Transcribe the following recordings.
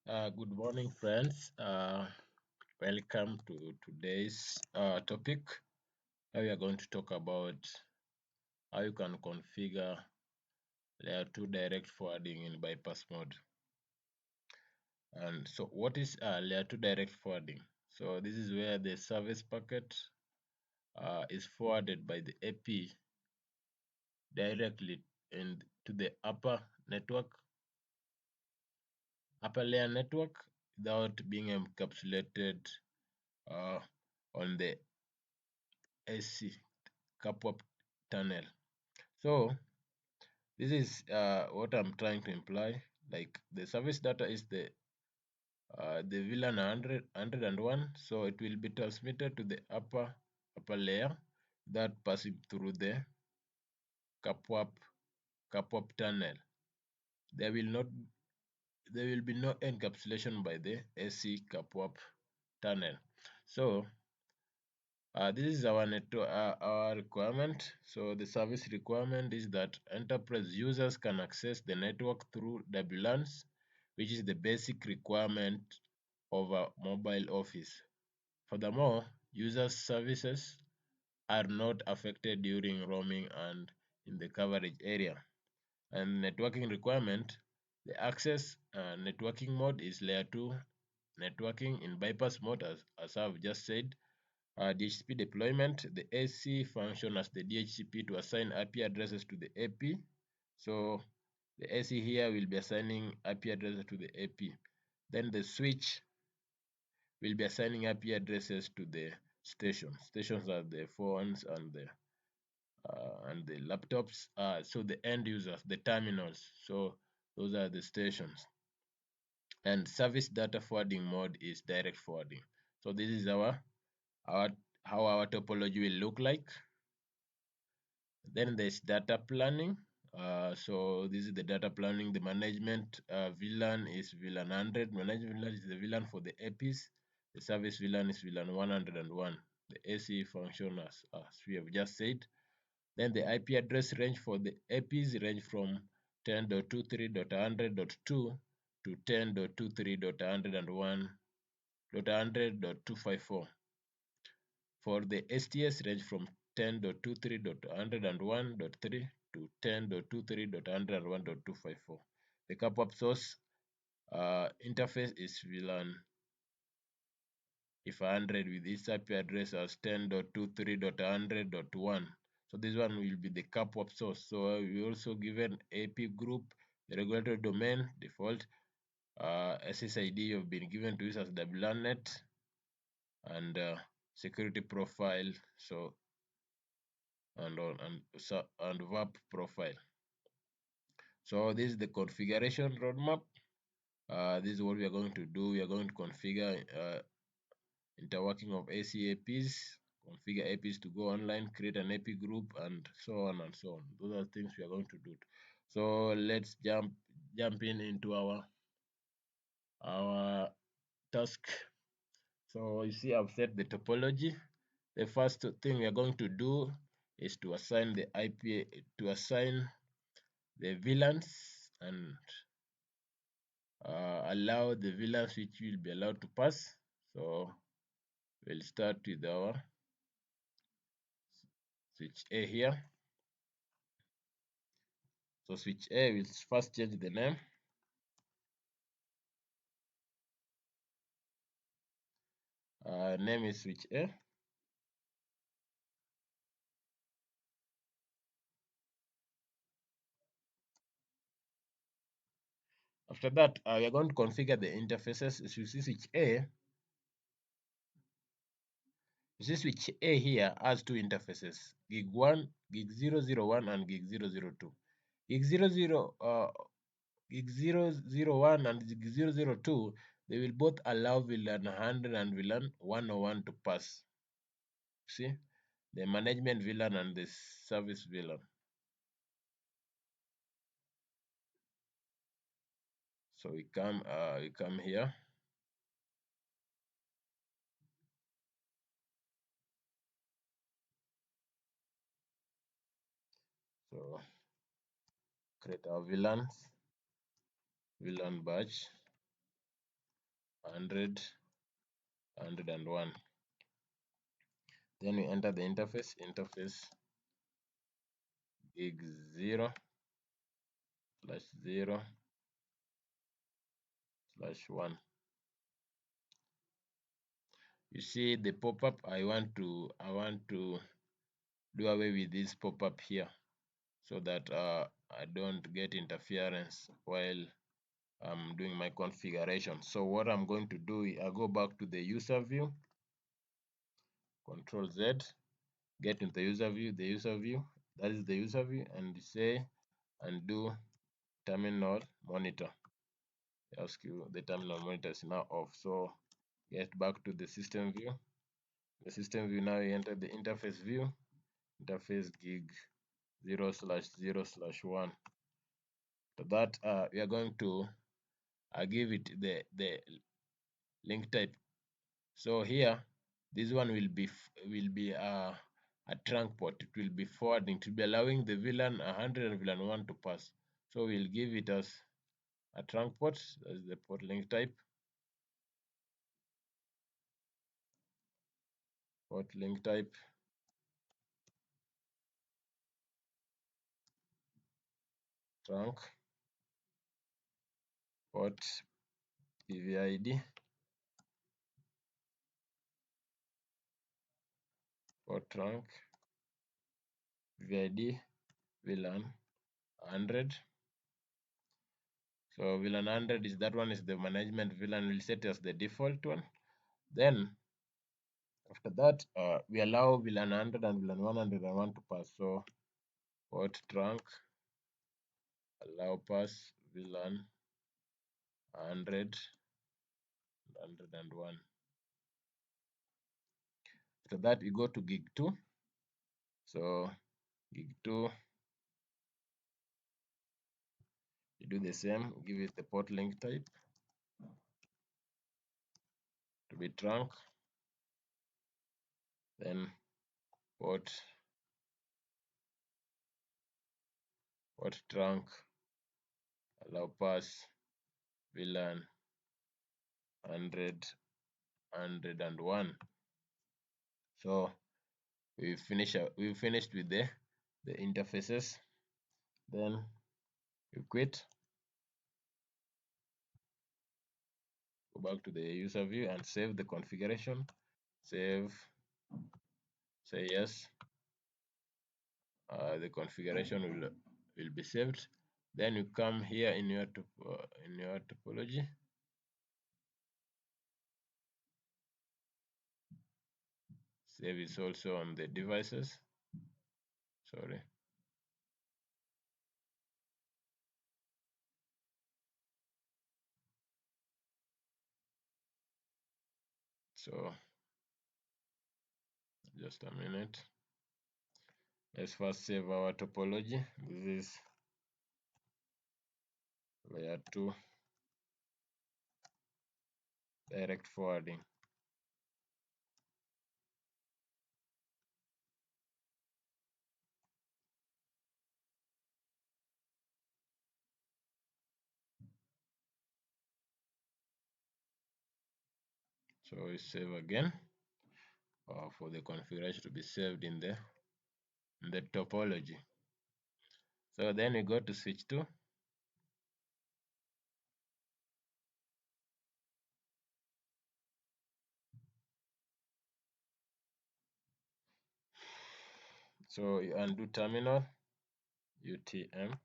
Good morning, friends. Welcome to today's topic. We are going to talk about how you can configure layer 2 direct forwarding in bypass mode. And so, what is layer 2 direct forwarding? So, this is where the service packet is forwarded by the AP directly to the upper layer network without being encapsulated uh, on the SC CAPWAP tunnel. So this is what I'm trying to imply. Like the service data is the VLAN 101, so it will be transmitted to the upper layer that passing through the CAPWAP tunnel. There will not there will be no encapsulation by the AC CAPWAP tunnel. So this is our requirement. So the service requirement is that enterprise users can access the network through WLANs, which is the basic requirement of a mobile office. Furthermore, users' services are not affected during roaming and in the coverage area. And networking requirement, the access networking mode is layer 2 networking in bypass mode as I've just said. DHCP deployment, the AC function as the DHCP to assign IP addresses to the AP. So the AC here will be assigning IP addresses to the AP. Then the switch will be assigning IP addresses to the stations. Stations are the phones and the laptops. So the end users, the terminals. So those are the stations. And service data forwarding mode is direct forwarding. So this is our how our topology will look like. Then there's data planning. So this is the data planning. The management VLAN is VLAN 100. Management VLAN is the VLAN for the APs. The service VLAN is VLAN 101. The AC function as we have just said. Then the IP address range for the APs range from 10.23.100.2 to 10.23.100.100.254. For the STS range from 10.23.101.3 to 10.23.101.254. The CAPWAP source interface is VLAN if 100 with its IP address as 10.23.100.1. So this one will be the CAPWAP source. So we also given AP group, the regulatory domain default, SSID you've been given to use as WLANnet, and security profile. So and VAP profile. So this is the configuration roadmap. This is what we are going to do. We are going to configure interworking of ACAPs, configure APs to go online, create an AP group, and so on and so on. Those are things we are going to do. So let's jump in into our task. So you see, I've set the topology. The first thing we are going to do is to assign the VLANs and allow the VLANs which will be allowed to pass. So we'll start with our switch A here. So switch A will first change the name. Name is switch A. After that, we are going to configure the interfaces. As you see, switch A, switch A here has two interfaces: gig 1, gig 001, and gig 002. Gig 001 and gig 002, they will both allow VLAN 100 and VLAN 101 to pass. See, the management VLAN and the service VLAN. So we come here. So create our VLAN batch. 100, 101. Then we enter the interface gig 0/0/1. You see the pop-up. I want to do away with this pop-up here so that I don't get interference while I'm doing my configuration. So what I'm going to do, I go back to the user view, Control Z, get into the user view, that is the user view, and say and do terminal monitor. Ask you the terminal monitor is now off. So get back to the system view. The system view, now you enter the interface view, interface gig 0/0/1. So that we are going to give it the link type. So here, this one will be a trunk port. It will be forwarding, to be allowing the VLAN 100 and VLAN 1 to pass. So we'll give it as a trunk port. That's the port link type. Port link type. Trunk. Port PVID. Port trunk. PVID. VLAN 100. So VLAN 100 is that one, is the management VLAN. We'll set as the default one. Then after that, we allow VLAN 100 and VLAN 101 to pass. So port trunk, allow pass VLAN 100, 101. After that, we go to gig 2. So gig 2, you do the same, give it the port link type to be trunk, then port trunk, allow pass VLAN 100, 101. So we finished with the interfaces. Then you quit, go back to the user view and save the configuration. Save, say yes. The configuration will be saved. Then you come here in your topology. Save is also on the devices. Sorry. So just a minute. Let's first save our topology. This is layer 2 direct forwarding. So we save again for the configuration to be saved in the topology. So then we go to switch 2. So you undo terminal UTM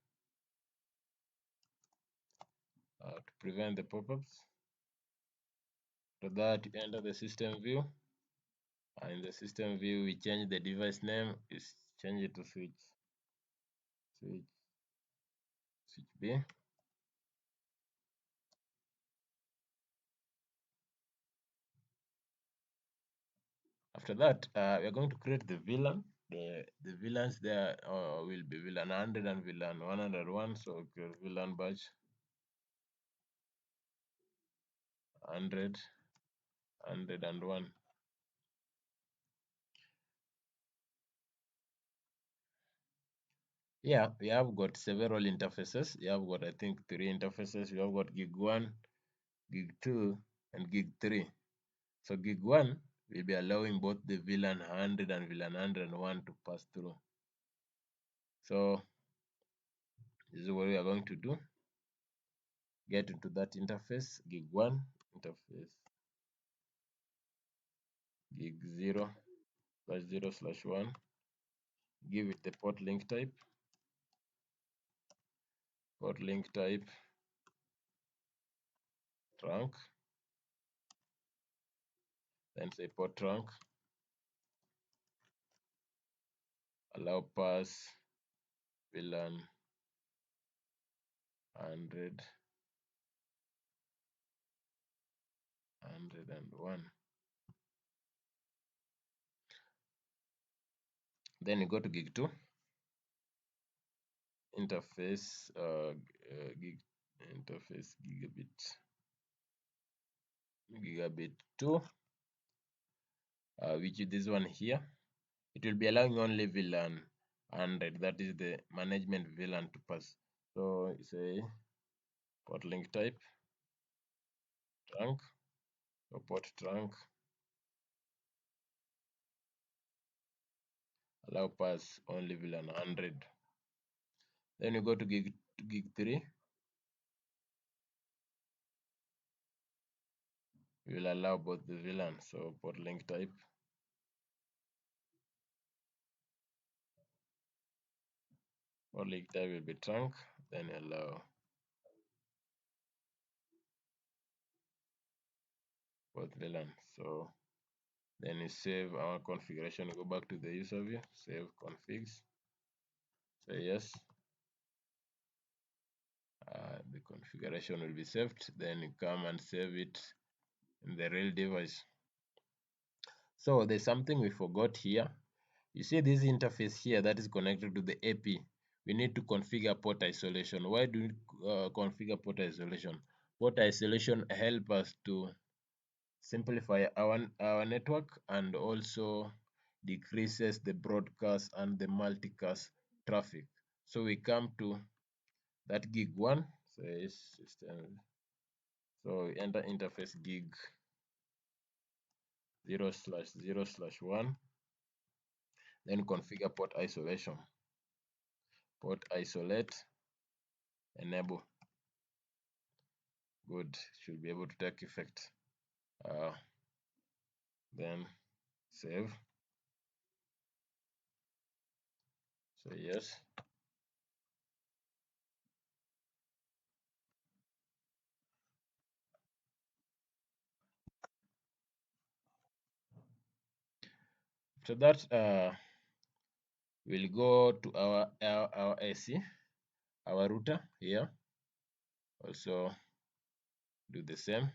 to prevent the pop-ups. After that, you enter the system view. In the system view, we change the device name. Is change it to switch B. After that, we are going to create the VLAN. The VLANs there will be VLAN 100 and VLAN 101. So create VLAN batch 100, 101. Yeah, we have got several interfaces. We have got, I think, 3 interfaces. We have got gig 1, gig 2, and gig 3. So gig 1 will be allowing both the VLAN 100 and VLAN 101 to pass through. So this is what we are going to do. Get into that interface, gig 1 interface, gig 0/0/1, give it the port link type, trunk, then say port trunk, allow pass VLAN 100, 101. Then you go to gig 2, interface, gig interface gigabit 2, which is this one here. It will be allowing only VLAN 100, that is the management VLAN to pass. So say port link type trunk, or port trunk, allow pass only VLAN 100. Then you go to gig 3, we will allow both the VLAN. So port link type will be trunk, then allow both VLAN. So then you save our configuration, go back to the user view, save configs, say yes. The configuration will be saved. Then you come and save it in the real device. So there's something we forgot here. You see this interface here that is connected to the AP. We need to configure port isolation. Why do we configure port isolation? Port isolation help us to simplify our network and also decreases the broadcast and the multicast traffic. So we come to that gig 1, so system. So we enter interface gig 0/0/1, then configure port isolation. Port isolate, enable. Good, should be able to take effect. Then save. So yes. After that, we'll go to our AC, our router here. Also do the same.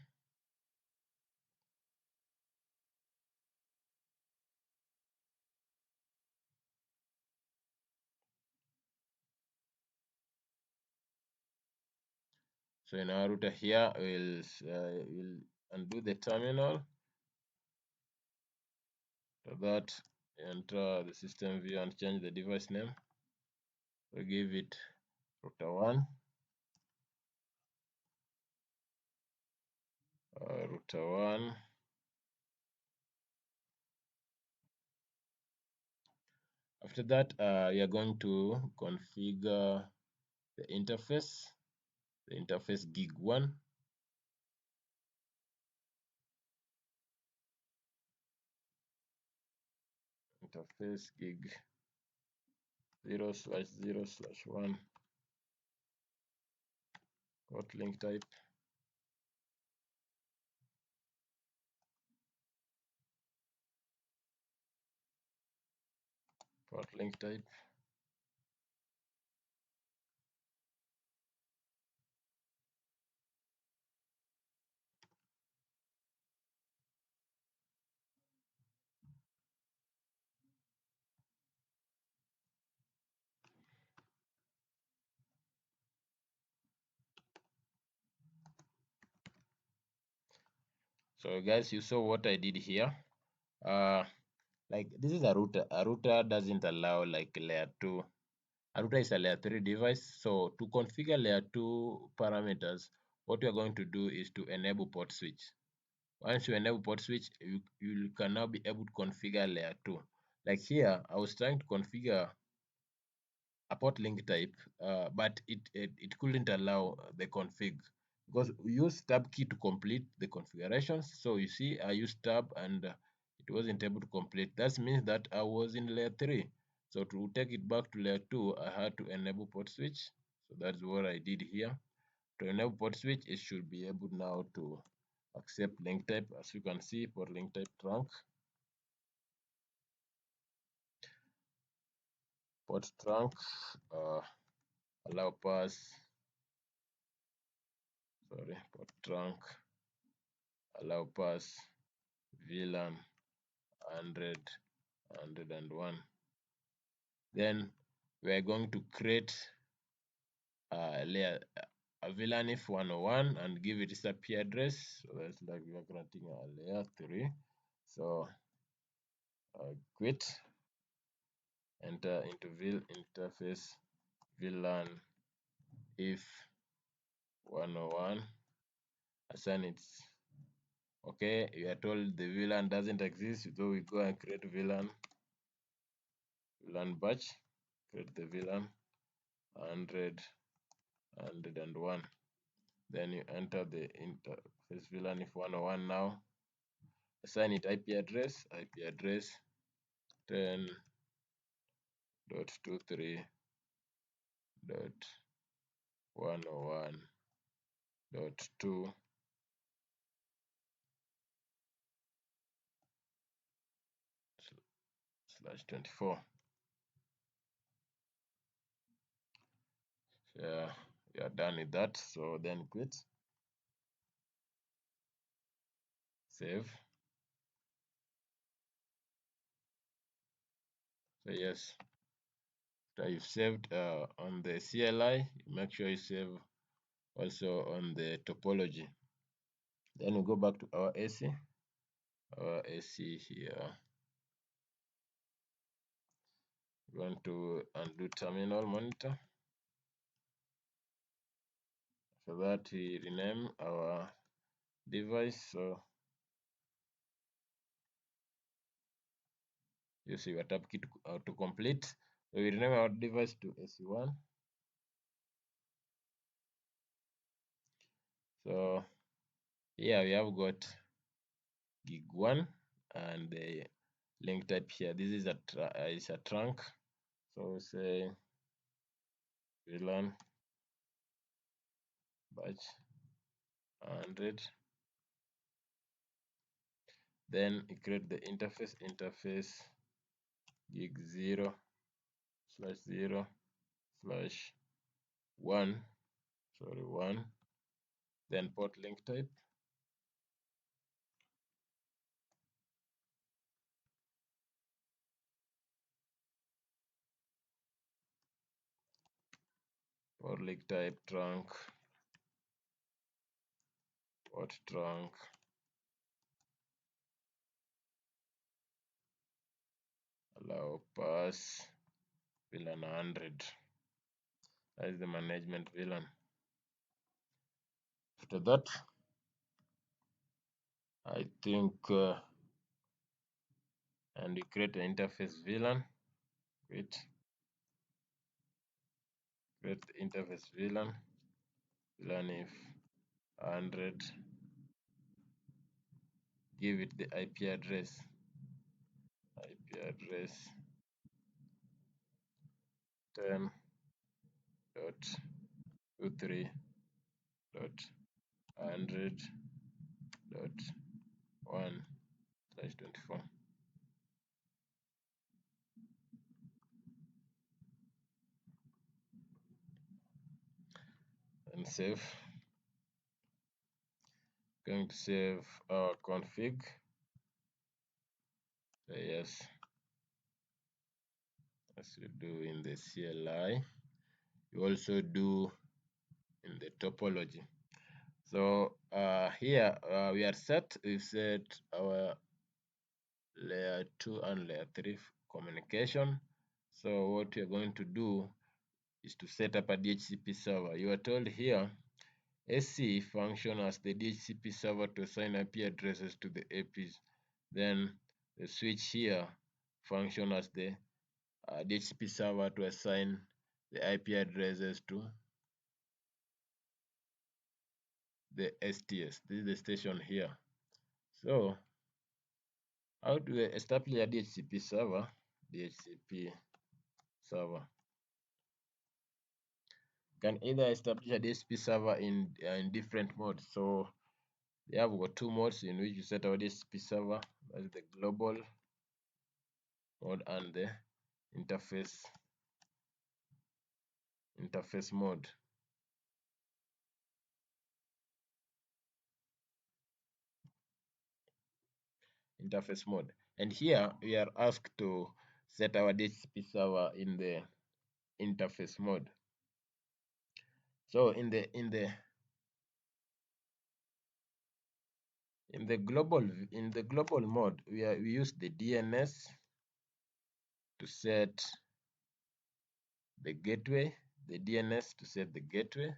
So in our router here, we'll undo the terminal. After that, enter the system view and change the device name. So give it router 1. Router 1. After that, we are going to configure the interface gig 1. Interface gig 0/0/1, port link type, port link type, so guys, you saw what I did here. Like this is a router. A router doesn't allow like layer 2. A router is a layer 3 device. So to configure layer 2 parameters, what we are going to do is to enable port switch. Once you enable port switch, you can now be able to configure layer 2. Like here, I was trying to configure a port link type, but it couldn't allow the config because we use tab key to complete the configurations. So you see, I used tab and it wasn't able to complete. That means that I was in layer 3. So to take it back to layer 2, I had to enable port switch. So that's what I did here. To enable port switch, it should be able now to accept link type. As you can see, port link type trunk, port trunk, allow pass, port trunk, allow pass, Wlan 100, 101. Then we are going to create layer a Wlan if 101 and give it its IP address. So that's like we are creating a layer 3. So quit, enter into interface Wlan if 101, assign it's okay. We are told the Wlan doesn't exist, so we go and create Wlan batch, create the Wlan 100, 101. Then you enter the interface Wlan if 101 now. Assign it IP address 10.23.101.2/24. Yeah, we are done with that. So then quit, save. So yes, after you've saved on the CLI, make sure you save also on the topology. Then we go back to our AC. Our AC here. We want to undo terminal monitor. For that, we rename our device. So you see your tab key to complete. So we rename our device to AC1. So here we have got gig 1 and the link type here. This is a trunk. So we say Wlan batch 100. Then you create the interface gig 0/0/1, 1. Then port link type, trunk, port trunk, allow pass Wlan 100. That is the management Wlan. After that, I think and we create an interface Wlan. Create the interface Wlan if 100. Give it the IP address 10.23.100.1/24. And save. Going to save our config. So yes, as you do in the CLI, you also do in the topology. So here we are set. We've set our layer 2 and layer 3 communication. So what you're going to do is to set up a DHCP server. You are told here SC function as the DHCP server to assign IP addresses to the APs. Then the switch here function as the DHCP server to assign the IP addresses to the STS. This is the station here. So how do we establish a DHCP server? DHCP server can either establish a DHCP server in different modes. So we have got two modes in which you set our DHCP server. That's the global mode and the interface mode. Interface mode. And here we are asked to set our DHCP server in the interface mode. So in the global mode, we use the DNS to set the gateway, the DNS to set the gateway.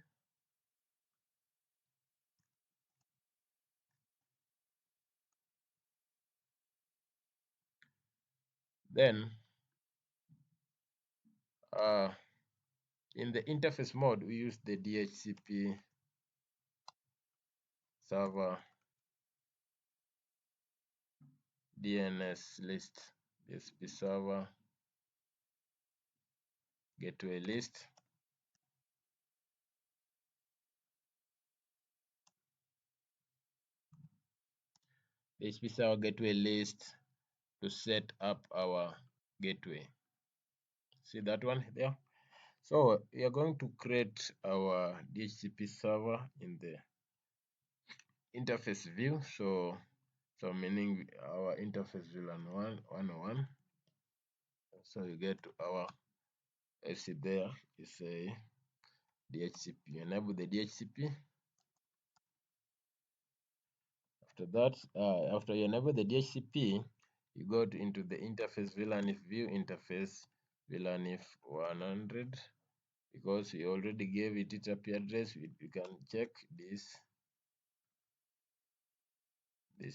Then in the interface mode, we use the DHCP server DNS list, DHCP server gateway list. DHCP server gateway list to set up our gateway. See that one there? So we are going to create our DHCP server in the interface view. So meaning our interface VLAN 101. So you get to our SC there. You say DHCP. Enable the DHCP. After that, after you enable the DHCP, you go into the interface VLAN if view interface VLAN if 100. Because we already gave it its IP address, we can check this. You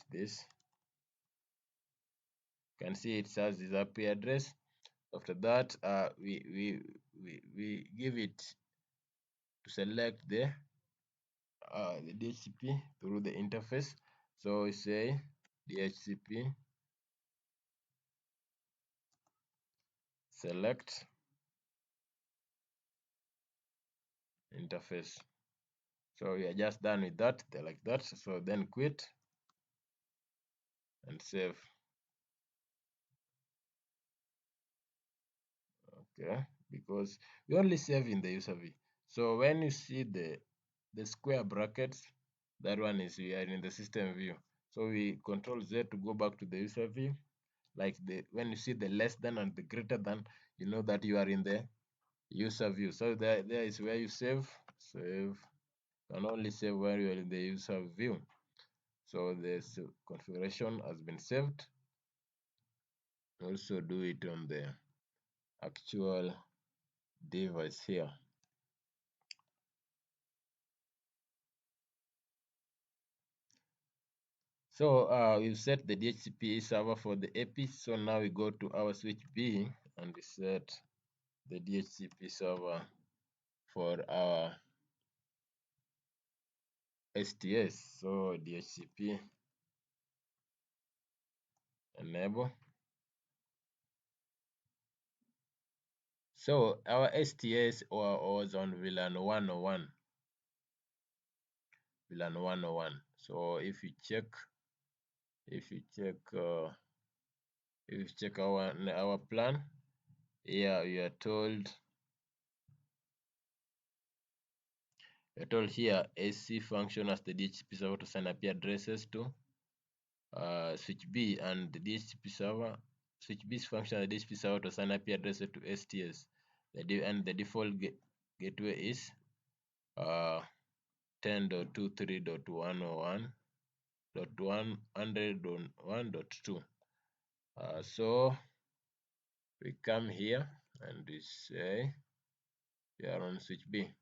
can see it has this IP address. After that, we give it to select the DHCP through the interface. So we say DHCP select interface. So we are just done with that. They're like that. So then quit and save. Okay, because we only save in the user view. So when you see the square brackets, that one is we are in the system view. So we control Z to go back to the user view. Like when you see the less than and the greater than, you know that you are in the user view. So there is where you save. You can only save where you are in the user view. So this configuration has been saved. Also do it on the actual device here. So we've set the DHCP server for the AP. So now we go to our switch B and we set the DHCP server for our STS. So DHCP enable. So our STS was on VLAN 101. VLAN 101. So if you check our plan, here we are told here SC function as the DHCP server to send IP addresses to switch B, and the DHCP server switch B's function as the DHCP server to assign IP addresses to STS. And the default gateway is 10.23.101.100.1.2. So we come here and we say we are on switch B.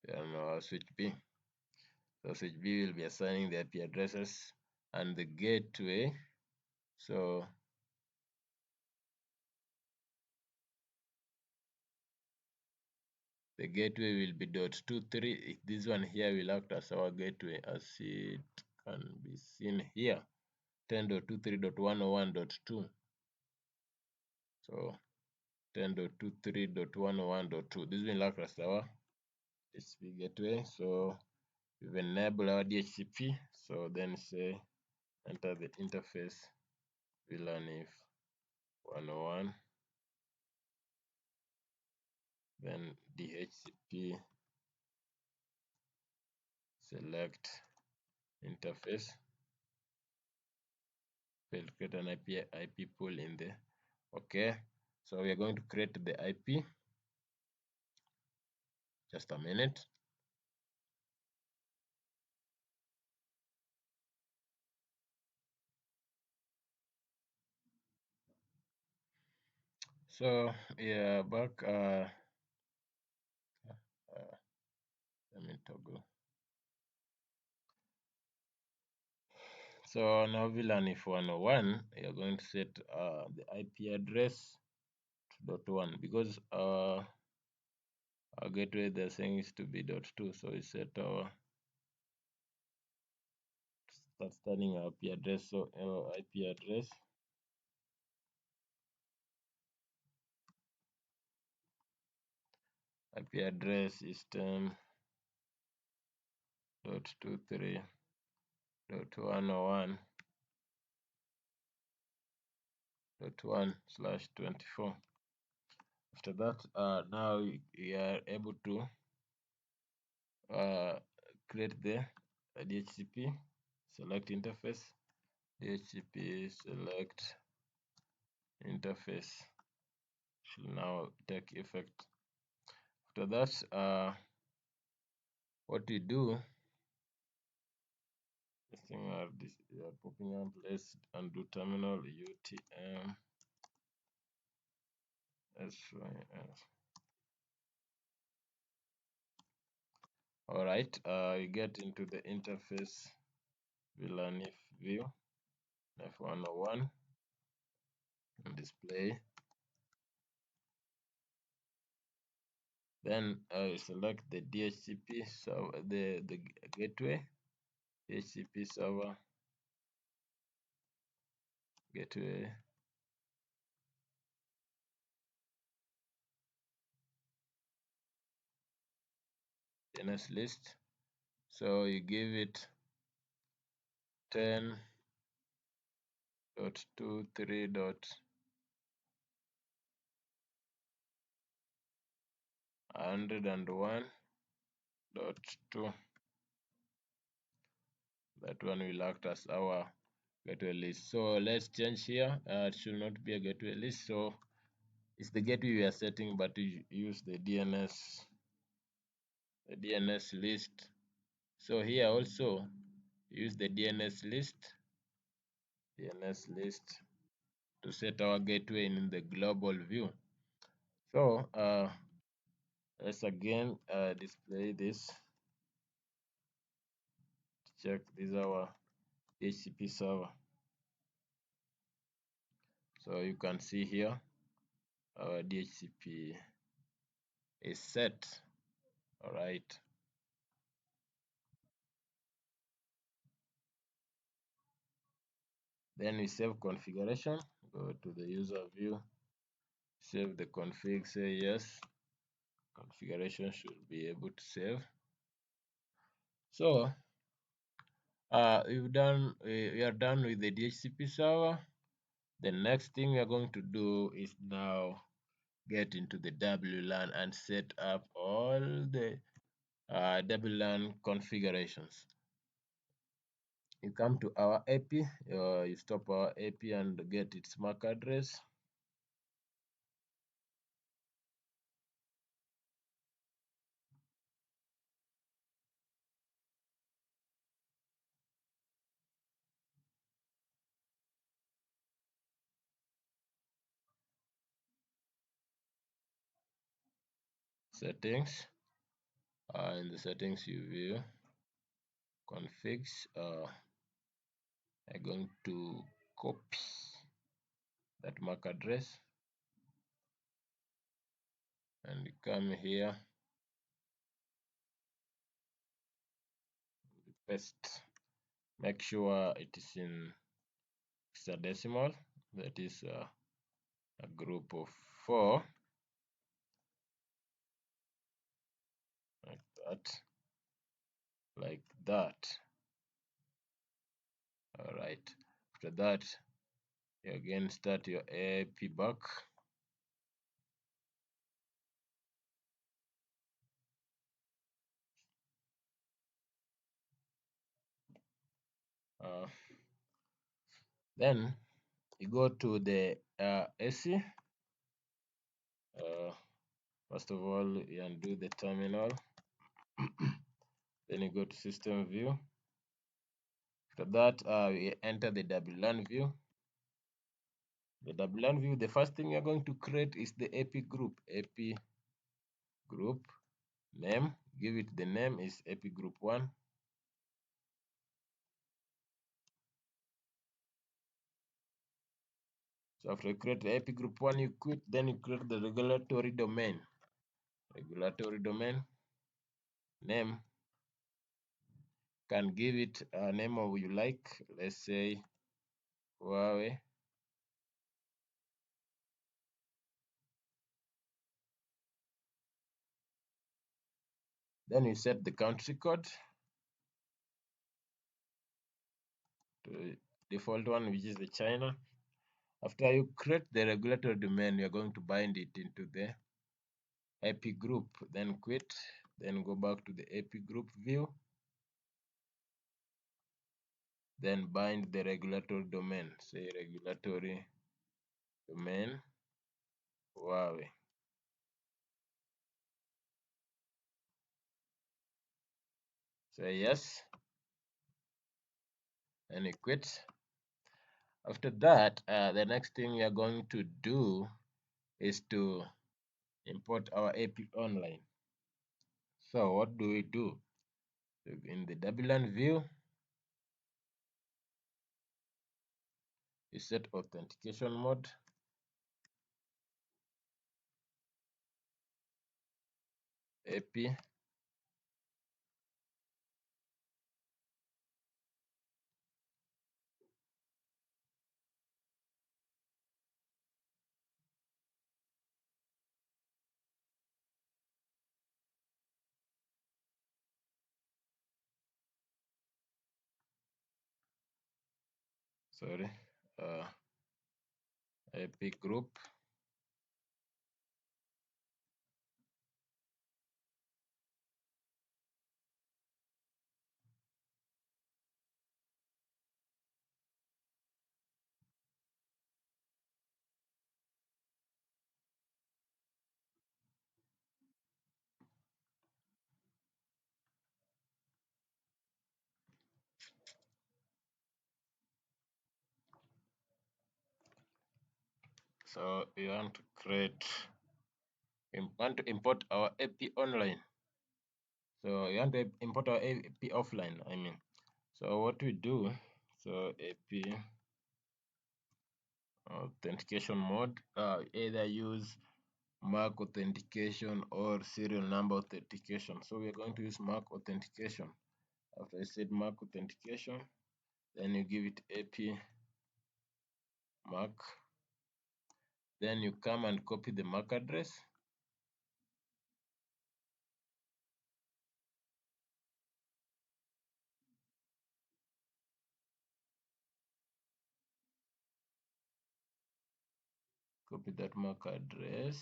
and switch B. So switch B will be assigning the IP addresses and the gateway. So the gateway will be .23. This one here will act as our gateway, as it can be seen here, 10.23.101.2. So 10.23.101.2. This will act as our DHCP gateway. So we've enabled our DHCP. So then say enter the interface Wlan if 101, then DHCP, select interface, we'll create an IP pool in there. Okay, so we are going to create the IP. Just a minute. So yeah, back. Let me toggle. So now VLAN if 101, you're going to set the IP address to .1 because our gateway they're saying is to be .2, so we set our start starting our IP address. So our IP address is 10.23.101.1/24. After that, now we are able to create the DHCP, select interface, DHCP select interface should now take effect. After that, what we do, this thing are popping up. Let's undo terminal UTM SYS. All right, we get into the interface VLAN if view F101 and display. Then I select the DHCP, so the gateway, DHCP server, gateway, DNS list. So you give it 10.23.101.2. That one will act as our gateway list. So let's change here. It should not be a gateway list. So it's the gateway we are setting, but we use the DNS list. So here also use the DNS list to set our gateway in the global view. So let's again display this to check this is our DHCP server. So you can see here our DHCP is set. All right. Then we save configuration. Go to the user view, save the config, say yes. Configuration should be able to save. So we are done with the DHCP server. The next thing we are going to do is now get into the WLAN and set up all the WLAN configurations. You come to our AP, you stop our AP and get its MAC address. Settings. In the settings you view configs, I'm going to copy that MAC address and come here, paste. Make sure it is in hexadecimal, that is a group of 4, like that. All right. After that, you again start your AP back. Then you go to the AC. First of all, you undo the terminal. Then you go to system view. After that, we enter the Wlan view. The Wlan view, the first thing you're going to create is the AP group. AP group name, give it the name is AP group 1. So after you create the AP group 1, you quit, then you create the regulatory domain. Regulatory domain name, can give it a name of you like, let's say Huawei. Then you set the country code to default one, which is the China. After you create the regulatory domain, you're going to bind it into the AP group, then quit, then go back to the AP group view, then bind the regulatory domain, say regulatory domain Huawei. Say yes, and you quit. After that, the next thing we are going to do is to import our AP online. So what do we do? In the Wlan view, you set authentication mode. AP sorry, AP group. So we want to import our AP online. So you want to import our AP offline, I mean. So what we do, so AP authentication mode, either use MAC authentication or serial number authentication. So we're going to use MAC authentication. After I said MAC authentication, then you give it AP MAC. Then you come and copy the MAC address. Copy that MAC address.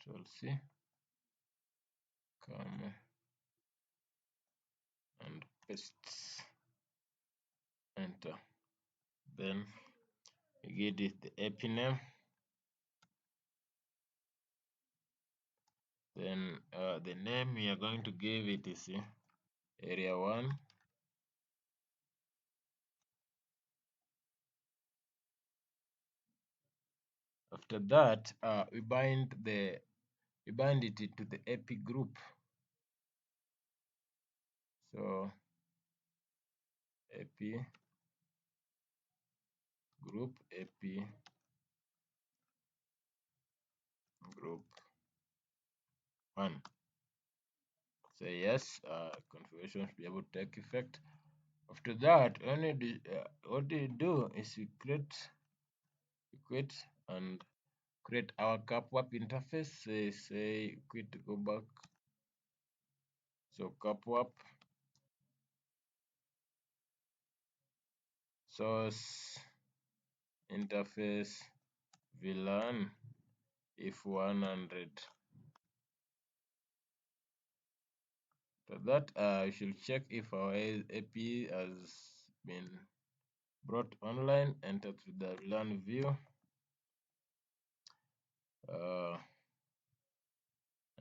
Control C. Come and paste. Enter. Then you give it the AP name. Then the name we are going to give it is area 1. After After that, we bind it to the AP group. So AP group, AP group 1. Say yes, configuration should be able to take effect. After that, what you do is you quit and create our CAPWAP interface. Say quit, go back. So CAPWAP source interface Wlan if 100. So that we should check if our AP has been brought online. Enter to the Wlan view.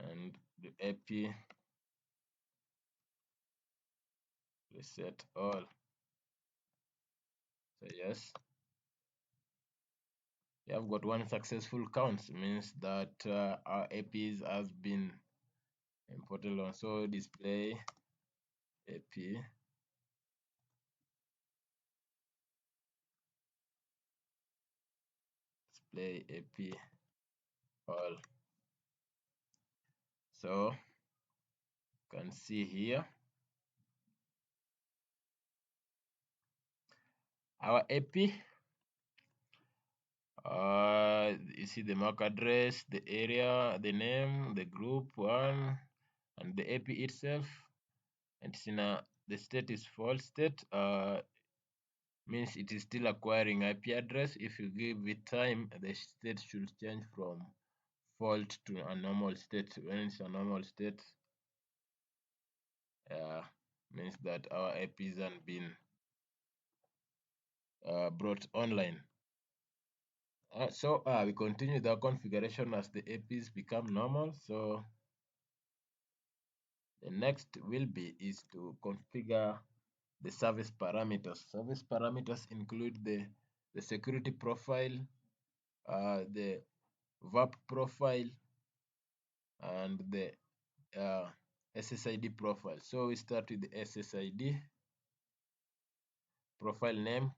And the AP reset all. So yes, we have got one successful count. Means that our APs has been imported on. So display AP display AP all. So you can see here our AP. You see the MAC address, the area, the name, the group 1, and the AP itself. And the state is false state. Means it is still acquiring IP address. If you give it time, the state should change from fault to a normal state. When it's a normal state, means that our IPs have been brought online. So we continue the configuration as the APs become normal. So the next will be is to configure the service parameters. Service parameters include the security profile, the VAP profile, and the SSID profile. So we start with the SSID profile name.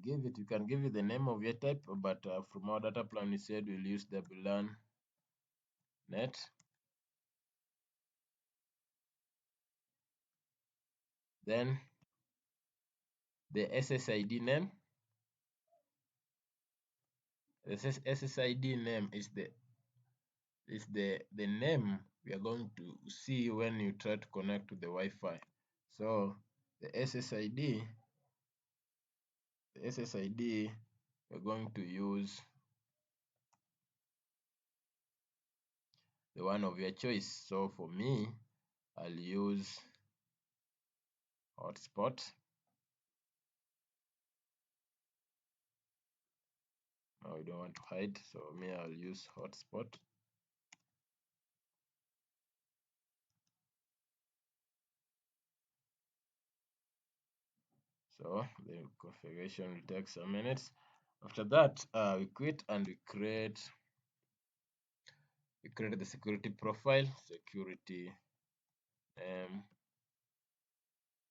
You can give it the name of your type, but from our data plan we said we'll use the Wlan net. Then the SSID name. The SSID name is the name we are going to see when you try to connect to the Wi-Fi. So the SSID we're going to use the one of your choice. So for me, I'll use hotspot. Now we don't want to hide, so me I'll use hotspot. So the configuration will take some minutes. After that, we quit and we create the security profile. Security name.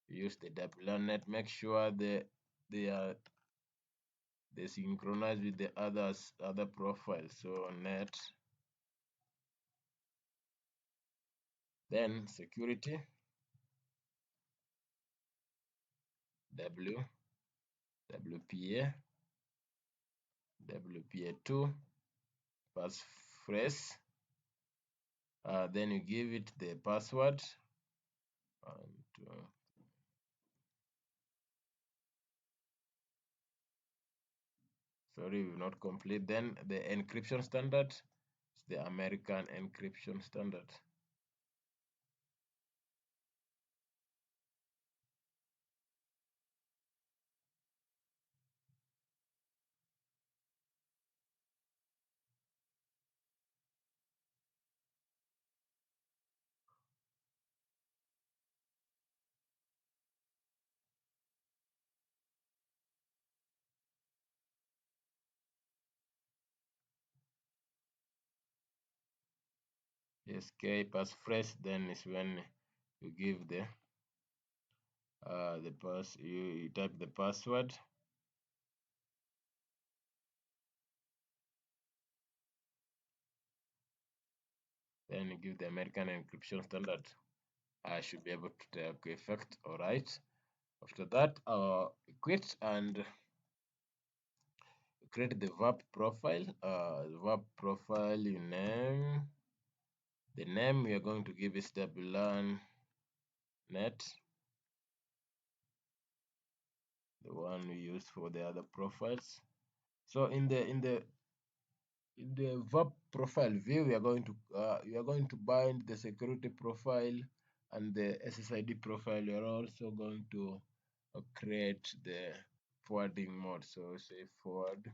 Use the WLAN. Make sure they synchronize with the other profiles. So net. Then security WPA 2 passphrase. Then you give it the password. And sorry, we will not complete. Then the encryption standard is the American encryption standard. escape as phrase, then is when you give the you type the password. Then you give the American encryption standard. I should be able to take effect. All right. After that, quit and create the verb profile. The verb profile you name. The name we are going to give is Wlan net, the one we used for the other profiles. So in the verb profile view, we are going to bind the security profile and the SSID profile. You are also going to create the forwarding mode. So say forward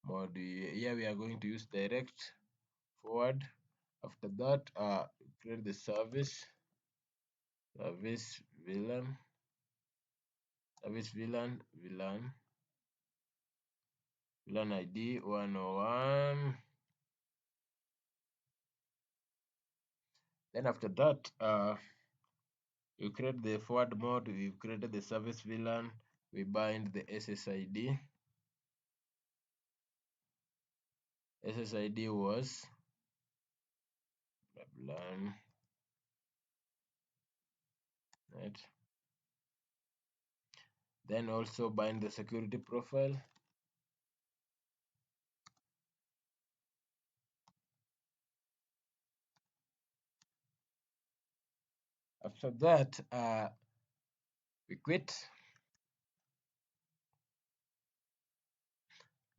mode. Here we are going to use direct forward. After that, create the service VLAN VLAN ID 101. Then after that, you create the forward mode. We've created the service VLAN. We bind the SSID. SSID was VLAN net. Then also bind the security profile. After that, we quit.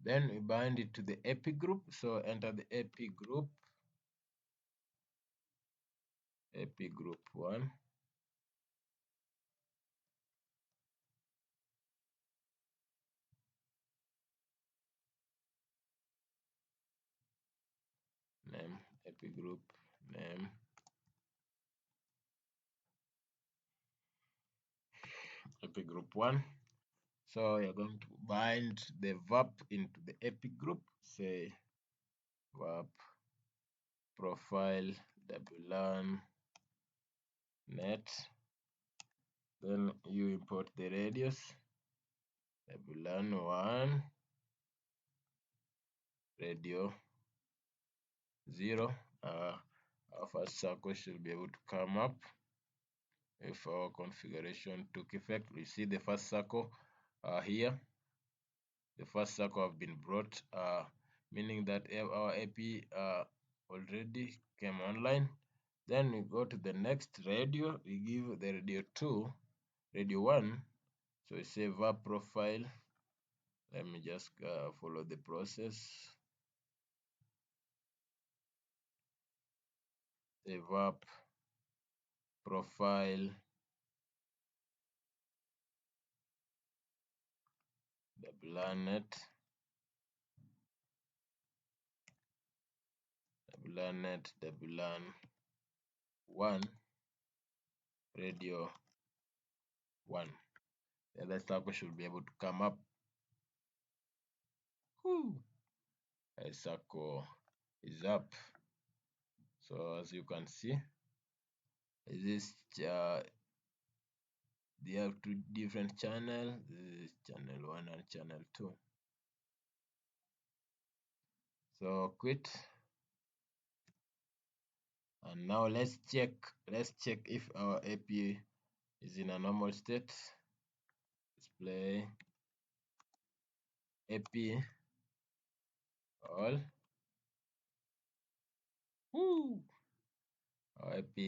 Then we bind it to the AP group. So enter the AP group 1. Name AP group name. AP group 1. So you're going to bind the verb into the AP group. Say verb profile Wlan net. Then you import the radius Wlan 1 radio 0. Our first circle should be able to come up if our configuration took effect. We see the first circle here. The first circle have been brought, meaning that our AP already came online. Then we go to the next radio. We give the radio 2, radio 1. So we say verb profile. Let me just follow the process. The verb profile Wlan net 1 radio 1. The other circle should be able to come up. Whoo! A circle is up. So as you can see, this they have two different channels. This is channel 1 and channel 2. So quit. And now let's check if our AP is in a normal state. Display AP all. Woo! Our AP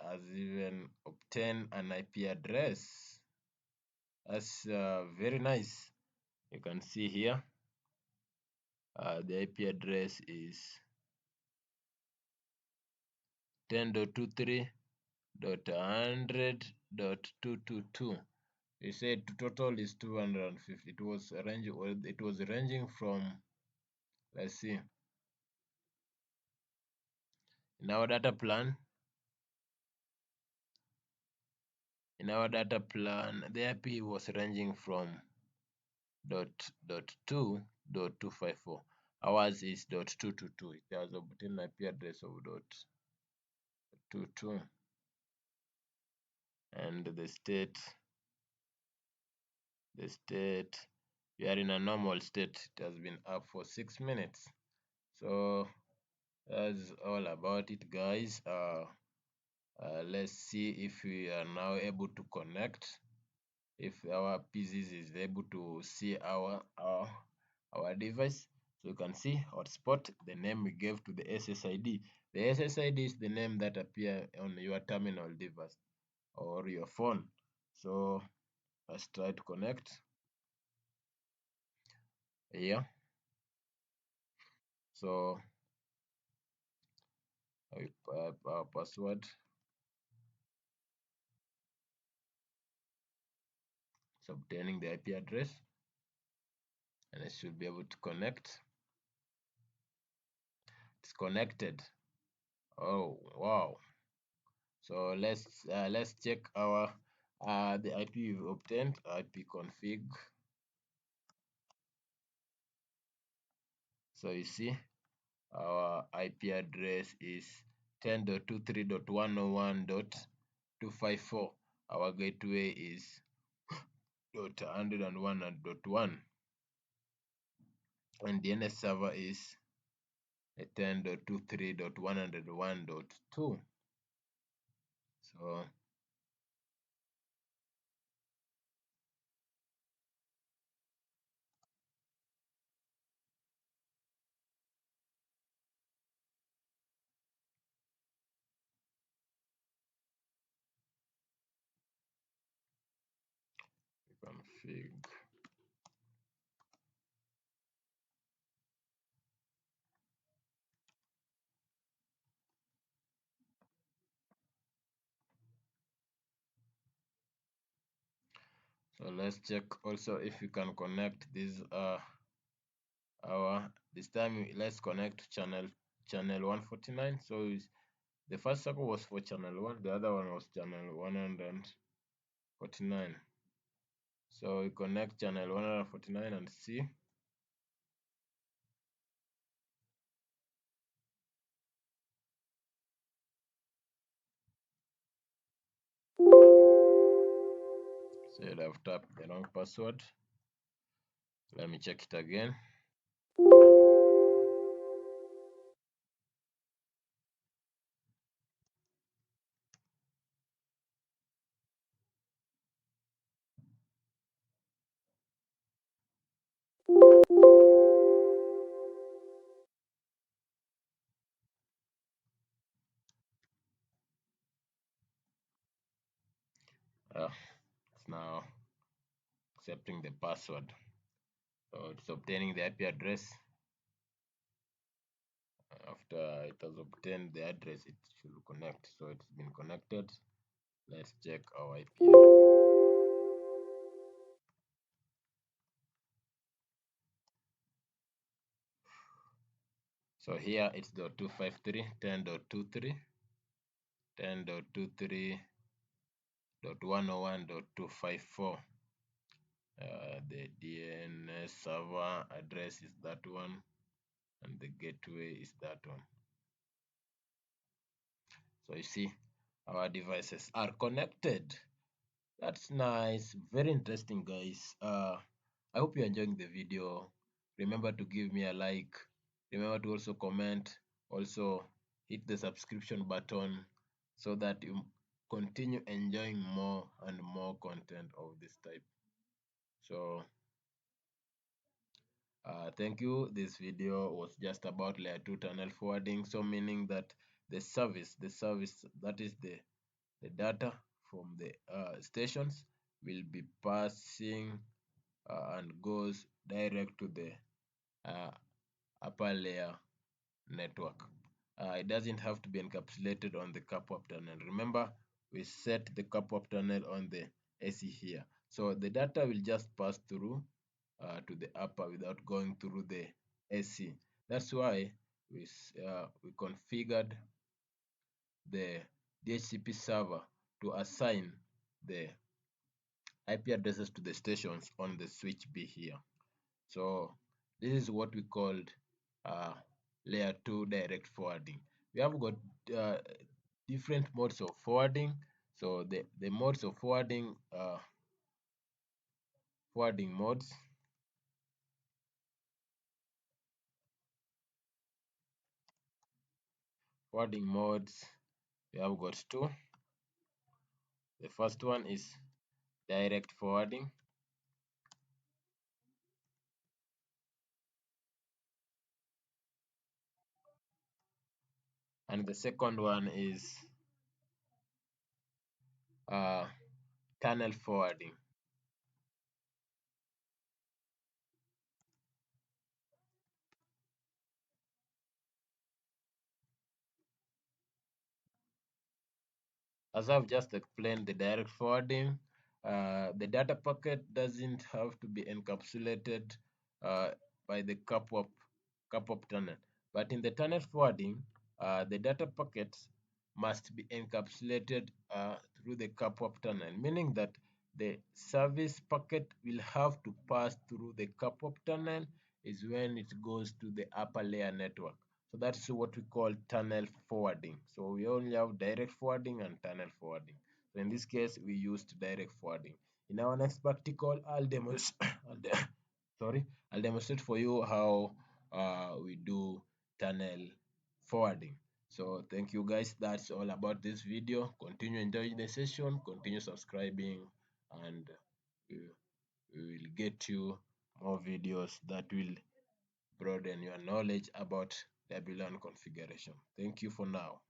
has even obtained an IP address. That's very nice. You can see here the IP address is 10.23.100.222. We said total is 250. It was ranging from, let's see, in our data plan, the IP was ranging from .2.254. Ours is .222. It has obtained IP address of .22, and the state, we are in a normal state. It has been up for 6 minutes. So that's all about it, guys. Let's see if we are now able to connect, if our PCs is able to see our device. So you can see hotspot, the name we gave to the SSID. The SSID is the name that appear on your terminal device or your phone. So let's try to connect. Yeah. So our password. It's obtaining the IP address, and it should be able to connect. It's connected. Oh wow! So let's check our the IP we've obtained. IP config. So you see our IP address is 10.23.101.254. Our gateway is .101.1, and DNS server is 10.23.101.2. So config. So let's check also if we can connect this this time let's connect channel 149. So the first circle was for channel 1, the other one was channel 149. So we connect channel 149 and see. So you'd have tapped the wrong password. Let me check it again. It's now accepting the password. So it's obtaining the IP address. After it has obtained the address, it should connect. So it's been connected. Let's check our IP address. So here it's .253, 10.23, 10.23.101.254. The DNS server address is that one, and the gateway is that one. So you see, our devices are connected. That's nice. Very interesting, guys. I hope you're enjoying the video. Remember to give me a like. Remember to also comment. Also hit the subscription button so that you continue enjoying more and more content of this type. So thank you. This video was just about layer 2 tunnel forwarding. So meaning that the service that is the data from the stations will be passing and goes direct to the uh, upper layer network. It doesn't have to be encapsulated on the CAPWAP tunnel. Remember, we set the CAPWAP tunnel on the AC here. So the data will just pass through to the upper without going through the AC. That's why we configured the DHCP server to assign the IP addresses to the stations on the switch B here. So this is what we called layer 2 direct forwarding. We have got uh, different modes of forwarding. So the modes of forwarding modes. Forwarding modes, we have got two. The first one is direct forwarding, and the second one is uh, tunnel forwarding. As I've just explained, the direct forwarding, the data packet doesn't have to be encapsulated uh, by the CAPWAP tunnel. But in the tunnel forwarding, the data packets must be encapsulated through the CAPWAP tunnel, meaning that the service packet will have to pass through the CAPWAP tunnel is when it goes to the upper layer network. So that's what we call tunnel forwarding. So we only have direct forwarding and tunnel forwarding. So in this case, we used direct forwarding. In our next practical, I'll demonstrate. I'll demonstrate for you how we do tunnel forwarding. So thank you guys. That's all about this video. Continue enjoying the session. Continue subscribing, and we will get you more videos that will broaden your knowledge about the Wlan configuration. Thank you for now.